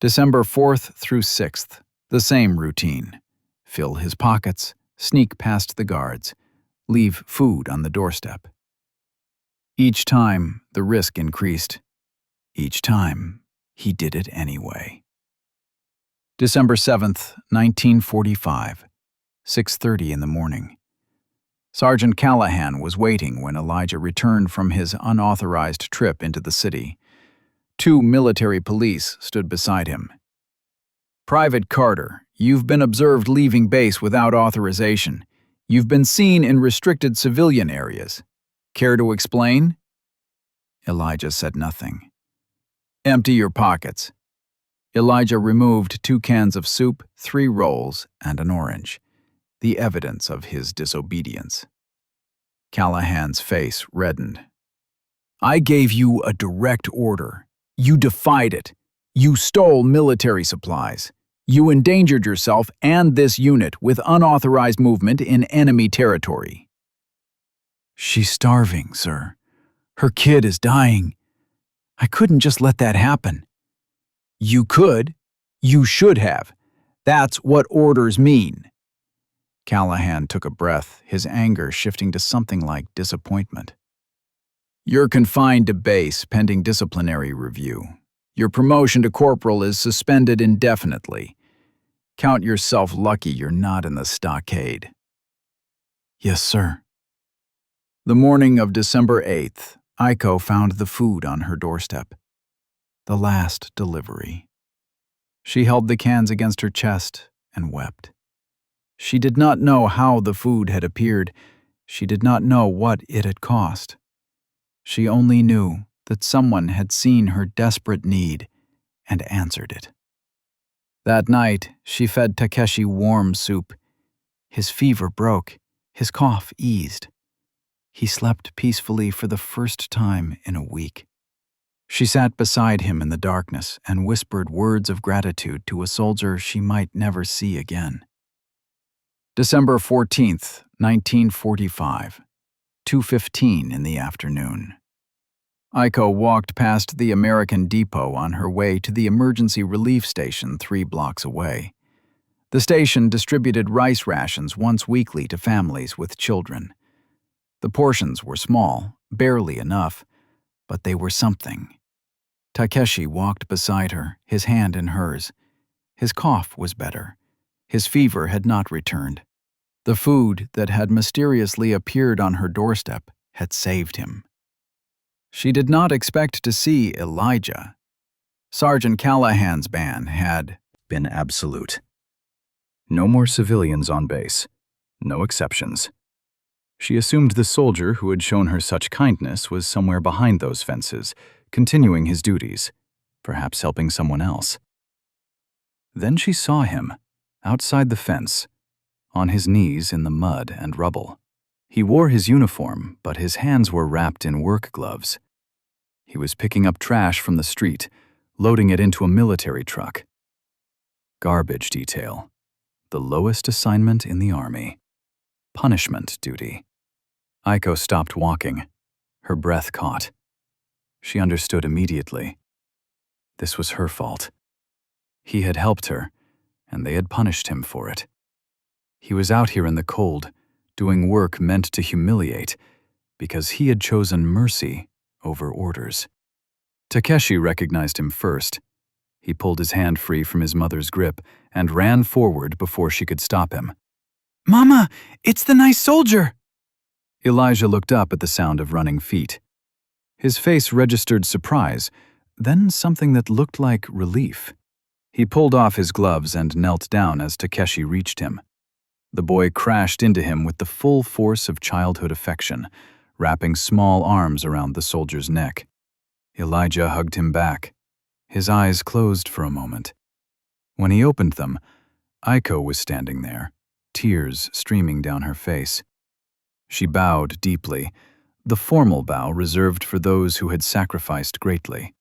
December 4th through 6th, the same routine. Fill his pockets, sneak past the guards, leave food on the doorstep. Each time, the risk increased. Each time, he did it anyway. December 7th, 1945, 6:30 in the morning. Sergeant Callahan was waiting when Elijah returned from his unauthorized trip into the city. 2 military police stood beside him. Private Carter, you've been observed leaving base without authorization. You've been seen in restricted civilian areas. Care to explain? Elijah said nothing. Empty your pockets. Elijah removed 2 cans of soup, 3 rolls, and an orange, the evidence of his disobedience. Callahan's face reddened. I gave you a direct order. You defied it. You stole military supplies. You endangered yourself and this unit with unauthorized movement in enemy territory. She's starving, sir. Her kid is dying. I couldn't just let that happen. You could. You should have. That's what orders mean. Callahan took a breath, his anger shifting to something like disappointment. You're confined to base pending disciplinary review. Your promotion to corporal is suspended indefinitely. Count yourself lucky you're not in the stockade. Yes, sir. The morning of December 8th, Aiko found the food on her doorstep. The last delivery. She held the cans against her chest and wept. She did not know how the food had appeared. She did not know what it had cost. She only knew that someone had seen her desperate need and answered it. That night, she fed Takeshi warm soup. His fever broke, his cough eased. He slept peacefully for the first time in a week. She sat beside him in the darkness and whispered words of gratitude to a soldier she might never see again. December 14th, 1945, 2:15 in the afternoon. Aiko walked past the American Depot on her way to the emergency relief station 3 blocks away. The station distributed rice rations once weekly to families with children. The portions were small, barely enough, but they were something. Takeshi walked beside her, his hand in hers. His cough was better. His fever had not returned. The food that had mysteriously appeared on her doorstep had saved him. She did not expect to see Elijah. Sergeant Callahan's ban had been absolute. No more civilians on base. No exceptions. She assumed the soldier who had shown her such kindness was somewhere behind those fences, continuing his duties, perhaps helping someone else. Then she saw him, outside the fence, on his knees in the mud and rubble. He wore his uniform, but his hands were wrapped in work gloves. He was picking up trash from the street, loading it into a military truck. Garbage detail. The lowest assignment in the Army. Punishment duty. Aiko stopped walking. Her breath caught. She understood immediately. This was her fault. He had helped her, and they had punished him for it. He was out here in the cold, doing work meant to humiliate, because he had chosen mercy over orders. Takeshi recognized him first. He pulled his hand free from his mother's grip and ran forward before she could stop him. "Mama, it's the nice soldier!" Elijah looked up at the sound of running feet. His face registered surprise, then something that looked like relief. He pulled off his gloves and knelt down as Takeshi reached him. The boy crashed into him with the full force of childhood affection, wrapping small arms around the soldier's neck. Elijah hugged him back. His eyes closed for a moment. When he opened them, Aiko was standing there, tears streaming down her face. She bowed deeply, the formal bow reserved for those who had sacrificed greatly.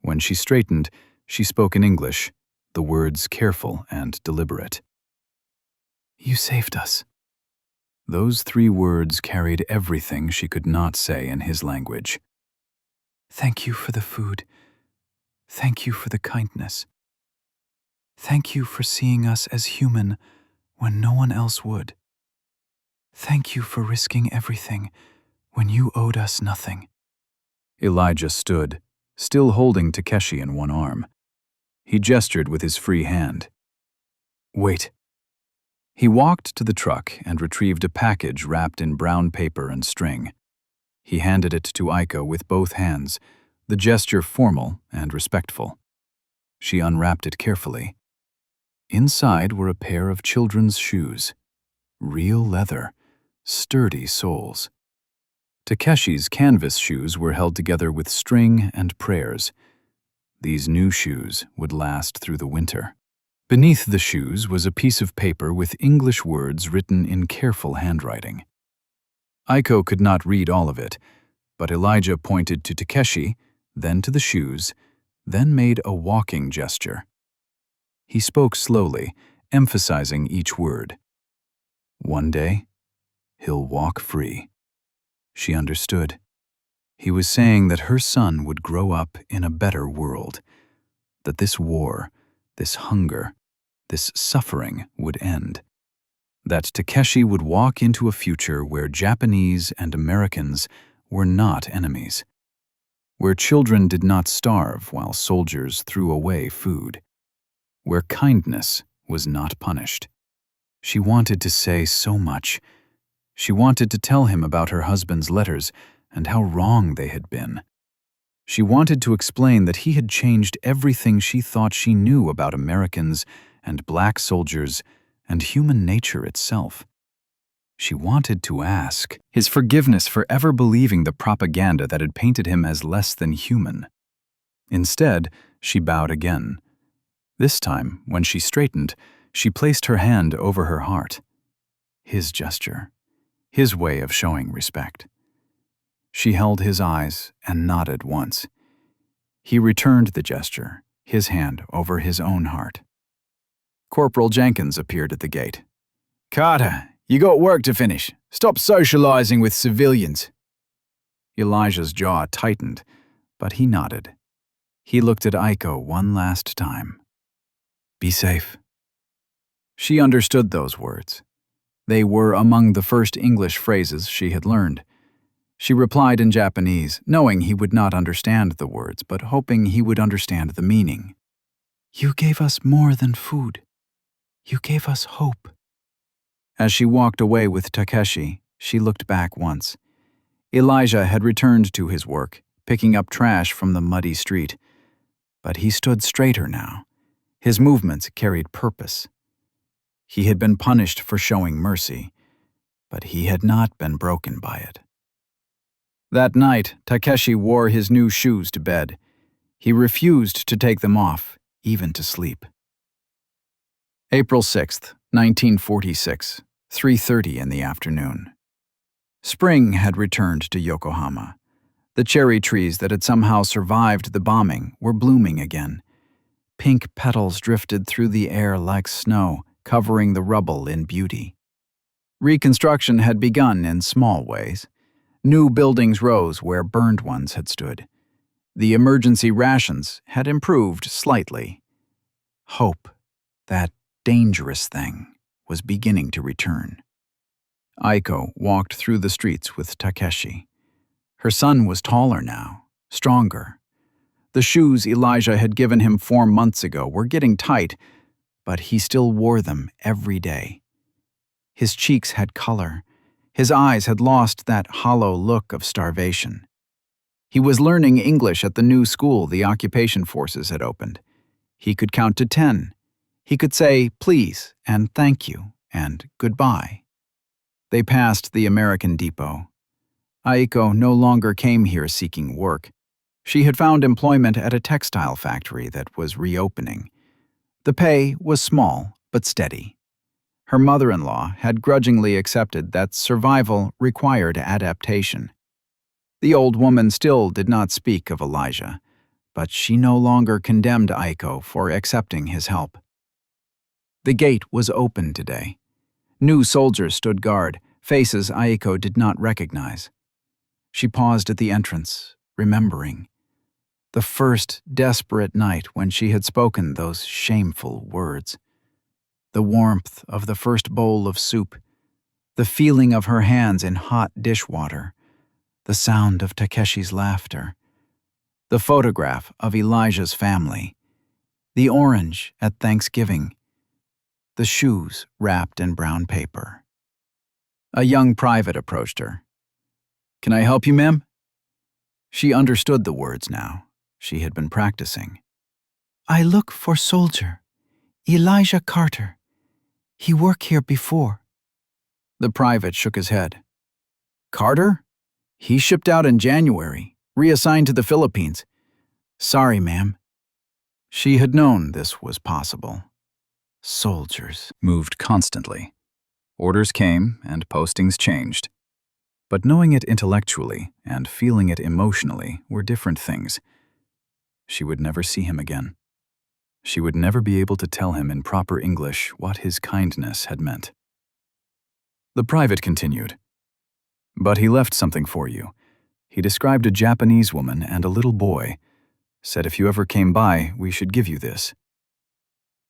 When she straightened, she spoke in English, the words careful and deliberate. "You saved us." Those 3 words carried everything she could not say in his language. "Thank you for the food. Thank you for the kindness. Thank you for seeing us as human when no one else would. Thank you for risking everything when you owed us nothing." Elijah stood, still holding Takeshi in one arm. He gestured with his free hand. "Wait." He walked to the truck and retrieved a package wrapped in brown paper and string. He handed it to Aiko with both hands, the gesture formal and respectful. She unwrapped it carefully. Inside were a pair of children's shoes. Real leather, sturdy soles. Takeshi's canvas shoes were held together with string and prayers. These new shoes would last through the winter. Beneath the shoes was a piece of paper with English words written in careful handwriting. Aiko could not read all of it, but Elijah pointed to Takeshi, then to the shoes, then made a walking gesture. He spoke slowly, emphasizing each word. One day, he'll walk free. She understood. He was saying that her son would grow up in a better world, that this war, this hunger, this suffering would end, that Takeshi would walk into a future where Japanese and Americans were not enemies, where children did not starve while soldiers threw away food, where kindness was not punished. She wanted to say so much. She wanted to tell him about her husband's letters and how wrong they had been. She wanted to explain that he had changed everything she thought she knew about Americans and black soldiers and human nature itself. She wanted to ask his forgiveness for ever believing the propaganda that had painted him as less than human. Instead, she bowed again. This time, when she straightened, she placed her hand over her heart. His gesture, his way of showing respect. She held his eyes and nodded once. He returned the gesture, his hand over his own heart. Corporal Jenkins appeared at the gate. "Carter, you got work to finish. Stop socializing with civilians." Elijah's jaw tightened, but he nodded. He looked at Aiko one last time. "Be safe." She understood those words. They were among the first English phrases she had learned. She replied in Japanese, knowing he would not understand the words, but hoping he would understand the meaning. "You gave us more than food. You gave us hope." As she walked away with Takeshi, she looked back once. Elijah had returned to his work, picking up trash from the muddy street. But he stood straighter now. His movements carried purpose. He had been punished for showing mercy, but he had not been broken by it. That night, Takeshi wore his new shoes to bed. He refused to take them off, even to sleep. April 6th, 1946, 3:30 in the afternoon. Spring had returned to Yokohama. The cherry trees that had somehow survived the bombing were blooming again. Pink petals drifted through the air like snow, covering the rubble in beauty. Reconstruction had begun in small ways. New buildings rose where burned ones had stood. The emergency rations had improved slightly. Hope, that dangerous thing, was beginning to return. Aiko walked through the streets with Takeshi. Her son was taller now, stronger. The shoes Elijah had given him 4 months ago were getting tight, but he still wore them every day. His cheeks had color. His eyes had lost that hollow look of starvation. He was learning English at the new school the occupation forces had opened. He could count to 10. He could say please and thank you and goodbye. They passed the American Depot. Aiko no longer came here seeking work. She had found employment at a textile factory that was reopening. The pay was small but steady. Her mother-in-law had grudgingly accepted that survival required adaptation. The old woman still did not speak of Elijah, but she no longer condemned Aiko for accepting his help. The gate was open today. New soldiers stood guard, faces Aiko did not recognize. She paused at the entrance, remembering. The first desperate night when she had spoken those shameful words. The warmth of the first bowl of soup, the feeling of her hands in hot dishwater, the sound of Takeshi's laughter, the photograph of Elijah's family, the orange at Thanksgiving, the shoes wrapped in brown paper. A young private approached her. "Can I help you, ma'am?" She understood the words now. She had been practicing. "I look for soldier, Elijah Carter. He worked here before." The private shook his head. "Carter? He shipped out in January, reassigned to the Philippines. Sorry, ma'am." She had known this was possible. Soldiers moved constantly. Orders came and postings changed. But knowing it intellectually and feeling it emotionally were different things. She would never see him again. She would never be able to tell him in proper English what his kindness had meant. The private continued. "But he left something for you. He described a Japanese woman and a little boy. Said if you ever came by, we should give you this."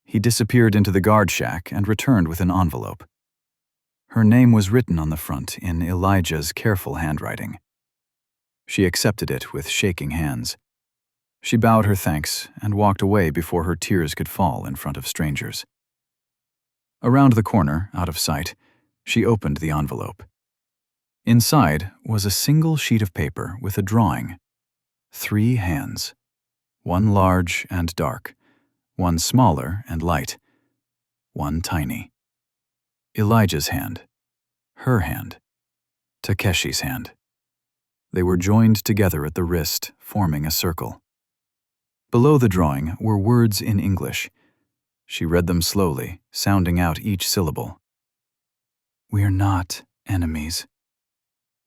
He disappeared into the guard shack and returned with an envelope. Her name was written on the front in Elijah's careful handwriting. She accepted it with shaking hands. She bowed her thanks and walked away before her tears could fall in front of strangers. Around the corner, out of sight, she opened the envelope. Inside was a single sheet of paper with a drawing. 3 hands. One large and dark, one smaller and light, one tiny. Elijah's hand, her hand, Takeshi's hand. They were joined together at the wrist, forming a circle. Below the drawing were words in English. She read them slowly, sounding out each syllable. "We're not enemies.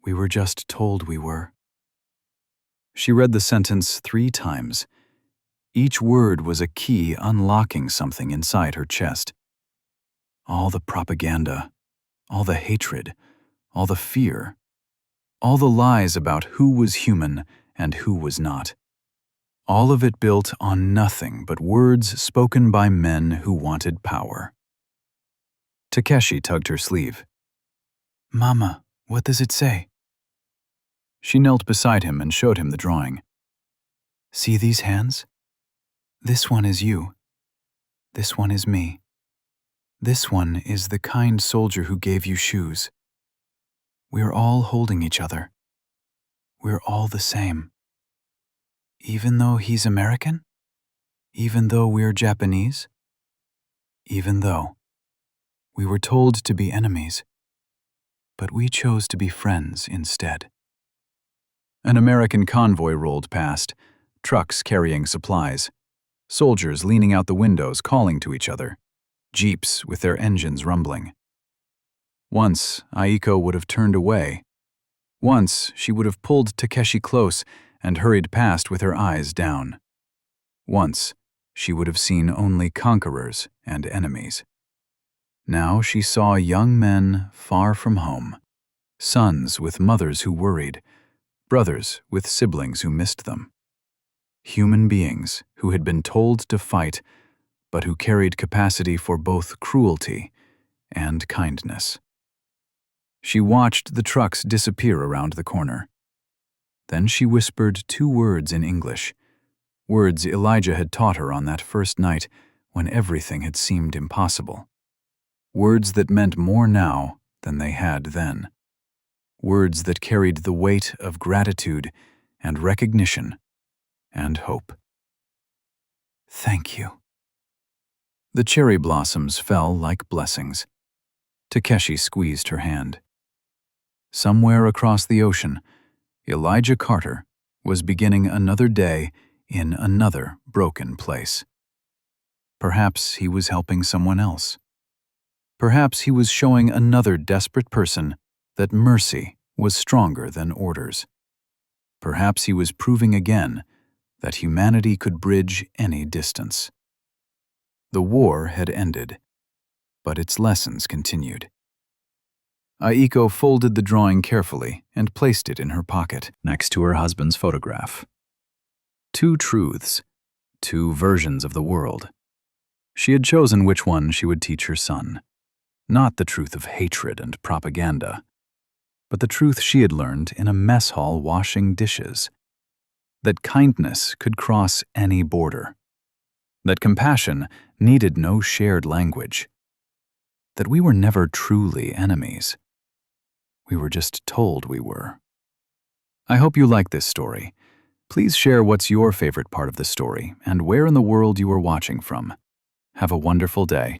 We were just told we were." She read the sentence 3 times. Each word was a key unlocking something inside her chest. All the propaganda, all the hatred, all the fear, all the lies about who was human and who was not. All of it built on nothing but words spoken by men who wanted power. Takeshi tugged her sleeve. Mama, what does it say? She knelt beside him and showed him the drawing. See these hands? This one is you. This one is me. This one is the kind soldier who gave you shoes. We're all holding each other. We're all the same. Even though he's American? Even though we're Japanese? Even though we were told to be enemies, but we chose to be friends instead. An American convoy rolled past, trucks carrying supplies, soldiers leaning out the windows calling to each other, jeeps with their engines rumbling. Once, Aiko would have turned away. Once, she would have pulled Takeshi close and hurried past with her eyes down. Once, she would have seen only conquerors and enemies. Now she saw young men far from home, sons with mothers who worried, brothers with siblings who missed them. Human beings who had been told to fight, but who carried capacity for both cruelty and kindness. She watched the trucks disappear around the corner. Then she whispered 2 words in English, words Elijah had taught her on that first night when everything had seemed impossible. Words that meant more now than they had then. Words that carried the weight of gratitude and recognition and hope. Thank you. The cherry blossoms fell like blessings. Takeshi squeezed her hand. Somewhere across the ocean, Elijah Carter was beginning another day in another broken place. Perhaps he was helping someone else. Perhaps he was showing another desperate person that mercy was stronger than orders. Perhaps he was proving again that humanity could bridge any distance. The war had ended, but its lessons continued. Aiko folded the drawing carefully and placed it in her pocket next to her husband's photograph. 2 truths, 2 versions of the world. She had chosen which one she would teach her son. Not the truth of hatred and propaganda, but the truth she had learned in a mess hall washing dishes. That kindness could cross any border. That compassion needed no shared language. That we were never truly enemies. We were just told we were. I hope you like this story. Please share what's your favorite part of the story and where in the world you are watching from. Have a wonderful day.